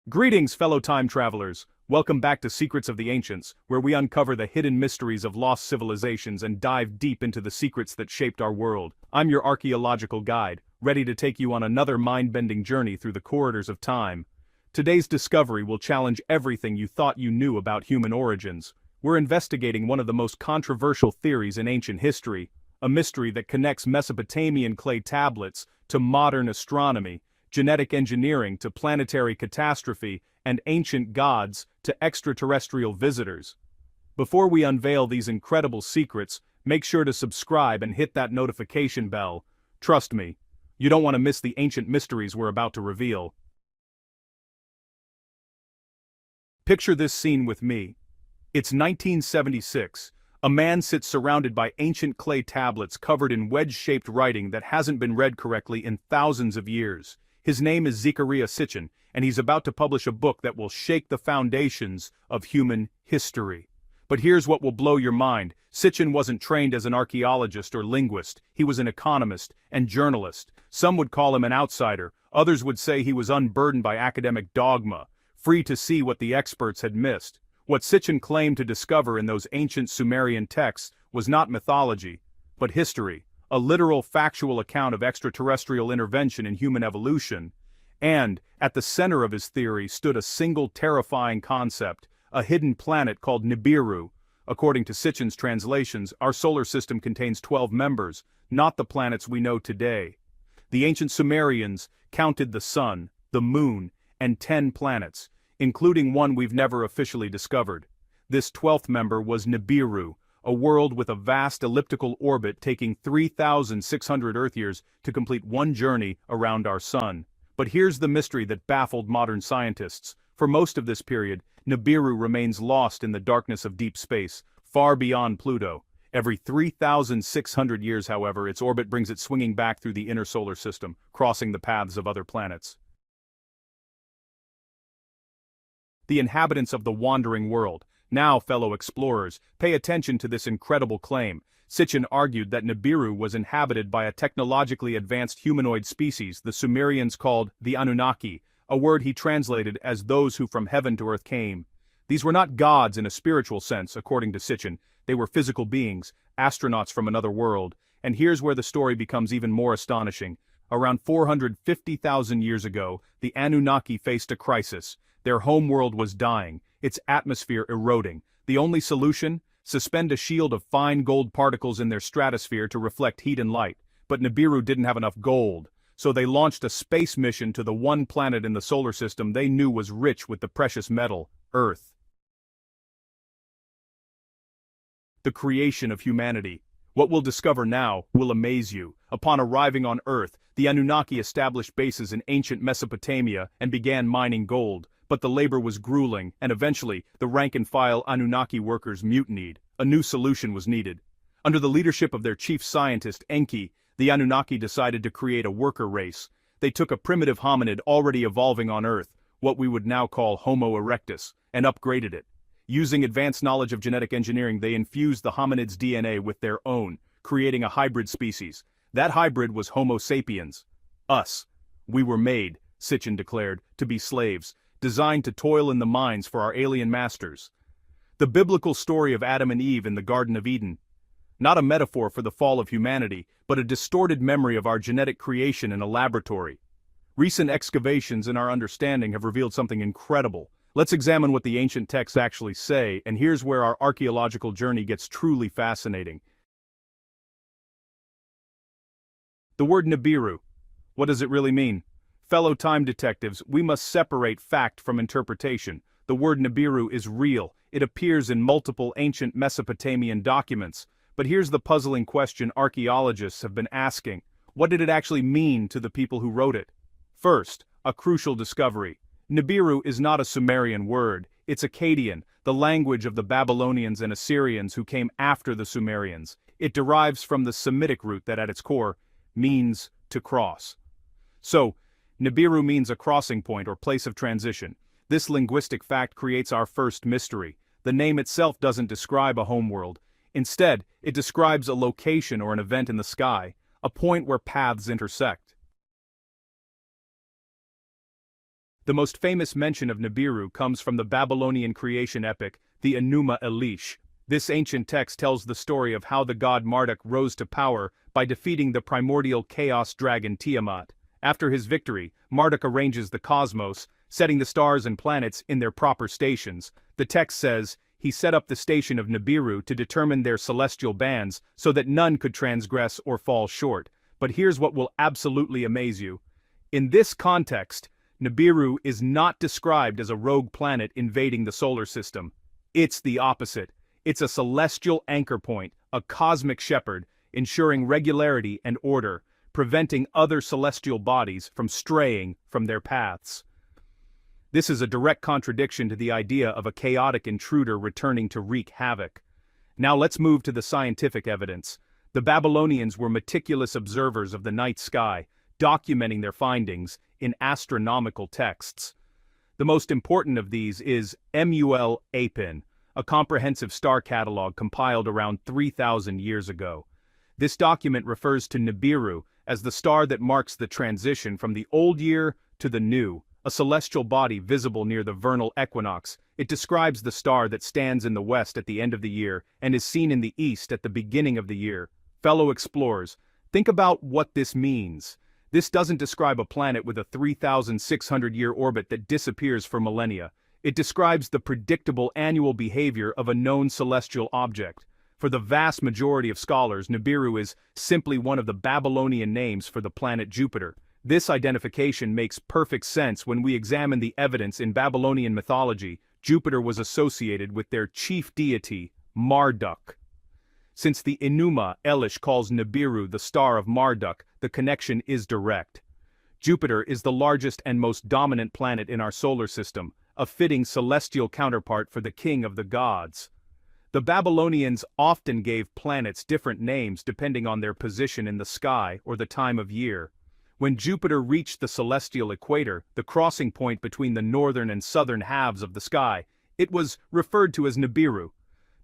Greetings, fellow time travelers. Welcome back to Secrets of the Ancients, where we uncover the hidden mysteries of lost civilizations and dive deep into the secrets that shaped our world. I'm your archaeological guide, ready to take you on another mind-bending journey through the corridors of time. Today's discovery will challenge everything you thought you knew about human origins. We're investigating one of the most controversial theories in ancient history, a mystery that connects Mesopotamian clay tablets to modern astronomy, genetic engineering to planetary catastrophe, and ancient gods to extraterrestrial visitors. Before we unveil these incredible secrets, make sure to subscribe and hit that notification bell. Trust me, you don't want to miss the ancient mysteries we're about to reveal. Picture this scene with me. It's 1976. A man sits surrounded by ancient clay tablets covered in wedge-shaped writing that hasn't been read correctly in thousands of years. His name is Zecharia Sitchin, and he's about to publish a book that will shake the foundations of human history. But here's what will blow your mind. Sitchin wasn't trained as an archaeologist or linguist. He was an economist and journalist. Some would call him an outsider. Others would say he was unburdened by academic dogma, free to see what the experts had missed. What Sitchin claimed to discover in those ancient Sumerian texts was not mythology, but history, a literal factual account of extraterrestrial intervention in human evolution. And, at the center of his theory stood a single terrifying concept, a hidden planet called Nibiru. According to Sitchin's translations, our solar system contains 12 members, not the planets we know today. The ancient Sumerians counted the sun, the moon, and 10 planets, including one we've never officially discovered. This 12th member was Nibiru, a world with a vast elliptical orbit taking 3,600 Earth years to complete one journey around our sun. But here's the mystery that baffled modern scientists. For most of this period, Nibiru remains lost in the darkness of deep space, far beyond Pluto. Every 3,600 years, however, its orbit brings it swinging back through the inner solar system, crossing the paths of other planets. The inhabitants of the wandering world. Now, fellow explorers, pay attention to this incredible claim. Sitchin argued that Nibiru was inhabited by a technologically advanced humanoid species the Sumerians called the Anunnaki, a word he translated as those who from heaven to earth came. These were not gods in a spiritual sense, according to Sitchin. They were physical beings, astronauts from another world. And here's where the story becomes even more astonishing. Around 450,000 years ago, the Anunnaki faced a crisis. Their homeworld was dying, its atmosphere eroding. The only solution? Suspend a shield of fine gold particles in their stratosphere to reflect heat and light. But Nibiru didn't have enough gold, so they launched a space mission to the one planet in the solar system they knew was rich with the precious metal, Earth. The creation of humanity. What we'll discover now will amaze you. Upon arriving on Earth, the Anunnaki established bases in ancient Mesopotamia and began mining gold. But the labor was grueling, and eventually, the rank-and-file Anunnaki workers mutinied. A new solution was needed. Under the leadership of their chief scientist, Enki, the Anunnaki decided to create a worker race. They took a primitive hominid already evolving on Earth, what we would now call Homo erectus, and upgraded it. Using advanced knowledge of genetic engineering, they infused the hominid's DNA with their own, creating a hybrid species. That hybrid was Homo sapiens. Us. We were made, Sitchin declared, to be slaves, designed to toil in the mines for our alien masters. The biblical story of Adam and Eve in the Garden of Eden. Not a metaphor for the fall of humanity, but a distorted memory of our genetic creation in a laboratory. Recent excavations in our understanding have revealed something incredible. Let's examine what the ancient texts actually say, and here's where our archaeological journey gets truly fascinating. The word Nibiru. What does it really mean? Fellow time detectives, we must separate fact from interpretation. The word Nibiru is real. It appears in multiple ancient Mesopotamian documents. But here's the puzzling question archaeologists have been asking. What did it actually mean to the people who wrote it? First, a crucial discovery. Nibiru is not a Sumerian word. It's Akkadian, the language of the Babylonians and Assyrians who came after the Sumerians. It derives from the Semitic root that at its core means to cross. So, Nibiru means a crossing point or place of transition. This linguistic fact creates our first mystery. The name itself doesn't describe a homeworld. Instead, it describes a location or an event in the sky, a point where paths intersect. The most famous mention of Nibiru comes from the Babylonian creation epic, the Enuma Elish. This ancient text tells the story of how the god Marduk rose to power by defeating the primordial chaos dragon Tiamat. After his victory, Marduk arranges the cosmos, setting the stars and planets in their proper stations. The text says, he set up the station of Nibiru to determine their celestial bands so that none could transgress or fall short. But here's what will absolutely amaze you. In this context, Nibiru is not described as a rogue planet invading the solar system. It's the opposite. It's a celestial anchor point, a cosmic shepherd, ensuring regularity and order, preventing other celestial bodies from straying from their paths. This is a direct contradiction to the idea of a chaotic intruder returning to wreak havoc. Now let's move to the scientific evidence. The Babylonians were meticulous observers of the night sky, documenting their findings in astronomical texts. The most important of these is Apin, a comprehensive star catalog compiled around 3,000 years ago. This document refers to Nibiru as the star that marks the transition from the old year to the new, a celestial body visible near the vernal equinox. It describes the star that stands in the west at the end of the year and is seen in the east at the beginning of the year. Fellow explorers, think about what this means. This doesn't describe a planet with a 3,600-year orbit that disappears for millennia. It describes the predictable annual behavior of a known celestial object. For the vast majority of scholars, Nibiru is simply one of the Babylonian names for the planet Jupiter. This identification makes perfect sense when we examine the evidence in Babylonian mythology. Jupiter was associated with their chief deity, Marduk. Since the Enuma Elish calls Nibiru the star of Marduk, the connection is direct. Jupiter is the largest and most dominant planet in our solar system, a fitting celestial counterpart for the king of the gods. The Babylonians often gave planets different names depending on their position in the sky or the time of year. When Jupiter reached the celestial equator, the crossing point between the northern and southern halves of the sky, it was referred to as Nibiru.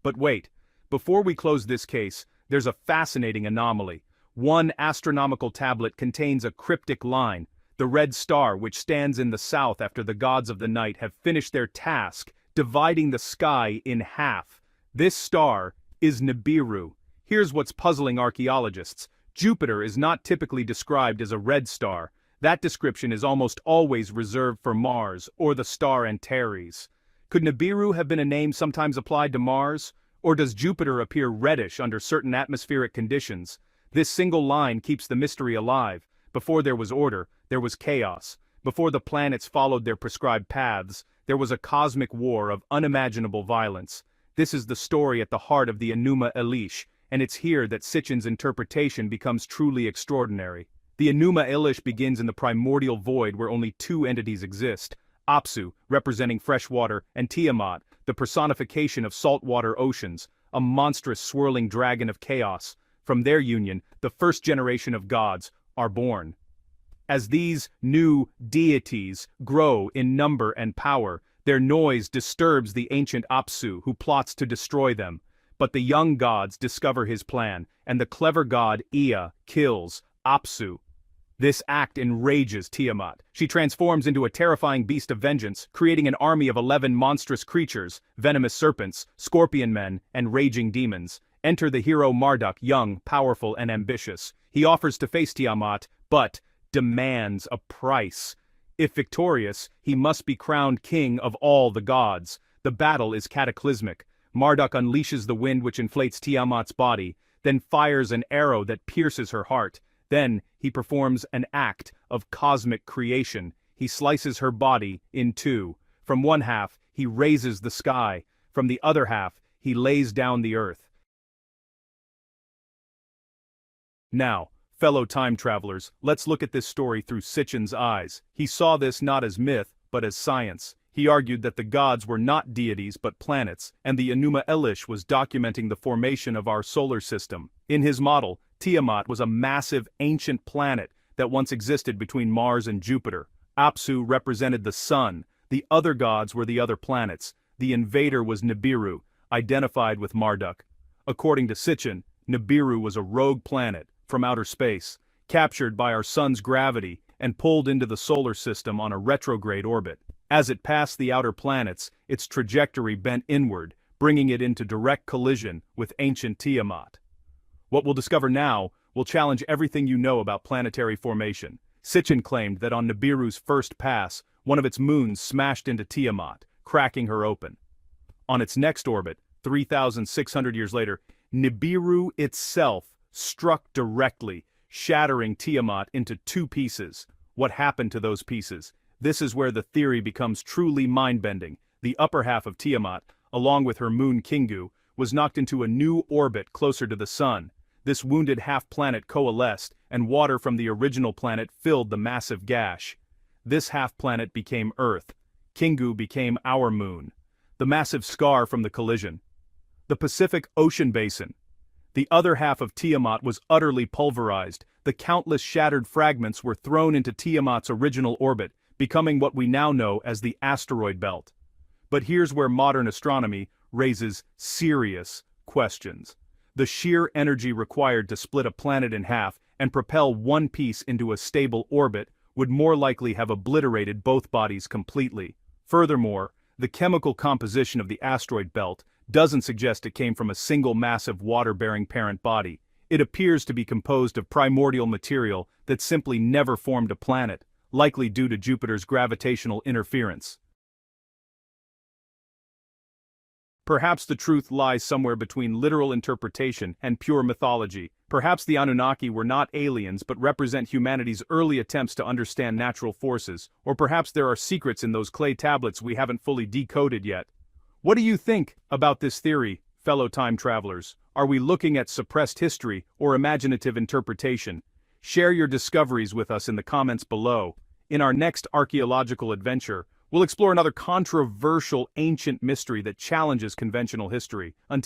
But wait, before we close this case, there's a fascinating anomaly. One astronomical tablet contains a cryptic line. The red star, which stands in the south after the gods of the night have finished their task, dividing the sky in half. This star is Nibiru. Here's what's puzzling archaeologists. Jupiter is not typically described as a red star. That description is almost always reserved for Mars or the star Antares. Could Nibiru have been a name sometimes applied to Mars? Or does Jupiter appear reddish under certain atmospheric conditions? This single line keeps the mystery alive. Before there was order, there was chaos. Before the planets followed their prescribed paths, there was a cosmic war of unimaginable violence. This is the story at the heart of the Enuma Elish, and it's here that Sitchin's interpretation becomes truly extraordinary. The Enuma Elish begins in the primordial void where only two entities exist: Apsu, representing fresh water, and Tiamat, the personification of saltwater oceans, a monstrous swirling dragon of chaos. From their union, the first generation of gods are born. As these new deities grow in number and power, their noise disturbs the ancient Apsu who plots to destroy them. But the young gods discover his plan, and the clever god Ea kills Apsu. This act enrages Tiamat. She transforms into a terrifying beast of vengeance, creating an army of 11 monstrous creatures, venomous serpents, scorpion men, and raging demons. Enter the hero Marduk, young, powerful, and ambitious. He offers to face Tiamat, but demands a price. If victorious, he must be crowned king of all the gods. The battle is cataclysmic. Marduk unleashes the wind which inflates Tiamat's body, then fires an arrow that pierces her heart. Then, he performs an act of cosmic creation. He slices her body in two. From one half, he raises the sky. From the other half, he lays down the earth. Now, fellow time travelers, let's look at this story through Sitchin's eyes. He saw this not as myth, but as science. He argued that the gods were not deities but planets, and the Enuma Elish was documenting the formation of our solar system. In his model, Tiamat was a massive ancient planet that once existed between Mars and Jupiter. Apsu represented the sun. The other gods were the other planets. The invader was Nibiru, identified with Marduk. According to Sitchin, Nibiru was a rogue planet from outer space. Captured by our sun's gravity, and pulled into the solar system on a retrograde orbit. As it passed the outer planets, its trajectory bent inward, bringing it into direct collision with ancient Tiamat. What we'll discover now will challenge everything you know about planetary formation. Sitchin claimed that on Nibiru's first pass, one of its moons smashed into Tiamat, cracking her open. On its next orbit, 3,600 years later, Nibiru itself struck directly, shattering Tiamat into two pieces. What happened to those pieces? This is where the theory becomes truly mind-bending. The upper half of Tiamat, along with her moon Kingu, was knocked into a new orbit closer to the sun. This wounded half-planet coalesced, and water from the original planet filled the massive gash. This half-planet became Earth. Kingu became our moon. The massive scar from the collision. The Pacific Ocean Basin. The other half of Tiamat was utterly pulverized. The countless shattered fragments were thrown into Tiamat's original orbit, becoming what we now know as the asteroid belt. But here's where modern astronomy raises serious questions. The sheer energy required to split a planet in half and propel one piece into a stable orbit would more likely have obliterated both bodies completely. Furthermore, the chemical composition of the asteroid belt doesn't suggest it came from a single massive water-bearing parent body. It appears to be composed of primordial material that simply never formed a planet, likely due to Jupiter's gravitational interference. Perhaps the truth lies somewhere between literal interpretation and pure mythology. Perhaps the Anunnaki were not aliens but represent humanity's early attempts to understand natural forces, or perhaps there are secrets in those clay tablets we haven't fully decoded yet. What do you think about this theory, fellow time travelers? Are we looking at suppressed history or imaginative interpretation? Share your discoveries with us in the comments below. In our next archaeological adventure, we'll explore another controversial ancient mystery that challenges conventional history. Until